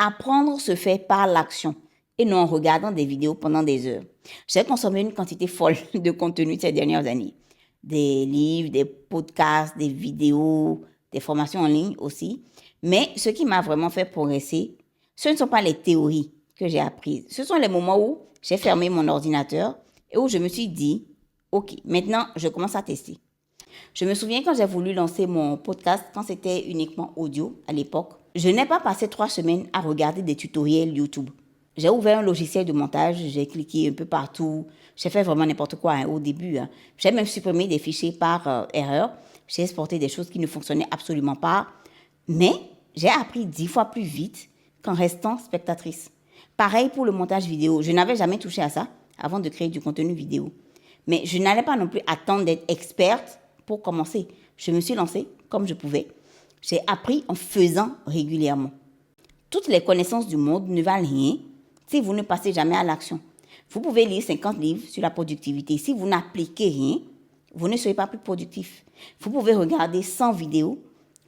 Apprendre se fait par l'action et non en regardant des vidéos pendant des heures. J'ai consommé une quantité folle de contenu ces dernières années. Des livres, des podcasts, des vidéos, des formations en ligne aussi. Mais ce qui m'a vraiment fait progresser, ce ne sont pas les théories que j'ai apprises. Ce sont les moments où j'ai fermé mon ordinateur et où je me suis dit, OK, maintenant je commence à tester. Je me souviens quand j'ai voulu lancer mon podcast, quand c'était uniquement audio à l'époque, je n'ai pas passé 3 semaines à regarder des tutoriels YouTube. J'ai ouvert un logiciel de montage, j'ai cliqué un peu partout, j'ai fait vraiment n'importe quoi au début. J'ai même supprimé des fichiers par erreur, j'ai exporté des choses qui ne fonctionnaient absolument pas, mais j'ai appris 10 fois plus vite qu'en restant spectatrice. Pareil pour le montage vidéo, je n'avais jamais touché à ça avant de créer du contenu vidéo. Mais je n'allais pas non plus attendre d'être experte pour commencer. Je me suis lancée comme je pouvais. J'ai appris en faisant régulièrement. Toutes les connaissances du monde ne valent rien si vous ne passez jamais à l'action. Vous pouvez lire 50 livres sur la productivité. Si vous n'appliquez rien, vous ne serez pas plus productif. Vous pouvez regarder 100 vidéos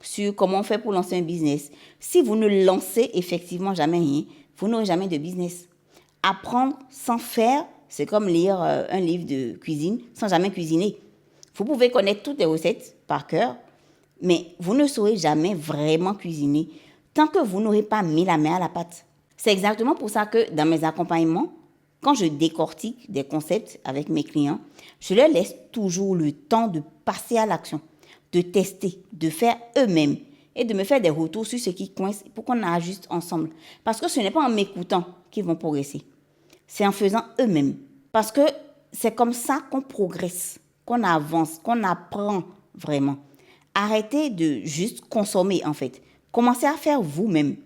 sur comment on fait pour lancer un business. Si vous ne lancez effectivement jamais rien, vous n'aurez jamais de business. Apprendre sans faire, c'est comme lire un livre de cuisine sans jamais cuisiner. Vous pouvez connaître toutes les recettes par cœur, mais vous ne saurez jamais vraiment cuisiner tant que vous n'aurez pas mis la main à la pâte. C'est exactement pour ça que dans mes accompagnements, quand je décortique des concepts avec mes clients, je leur laisse toujours le temps de passer à l'action, de tester, de faire eux-mêmes et de me faire des retours sur ce qui coince pour qu'on ajuste ensemble. Parce que ce n'est pas en m'écoutant qu'ils vont progresser. C'est en faisant eux-mêmes. Parce que c'est comme ça qu'on progresse, qu'on avance, qu'on apprend vraiment. Arrêtez de juste consommer en fait. Commencez à faire vous-même.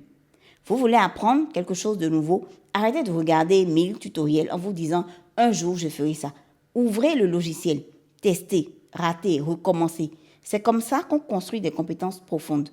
Vous voulez apprendre quelque chose de nouveau, arrêtez de regarder 1000 tutoriels en vous disant « un jour je ferai ça ». Ouvrez le logiciel, testez, ratez, recommencez. C'est comme ça qu'on construit des compétences profondes.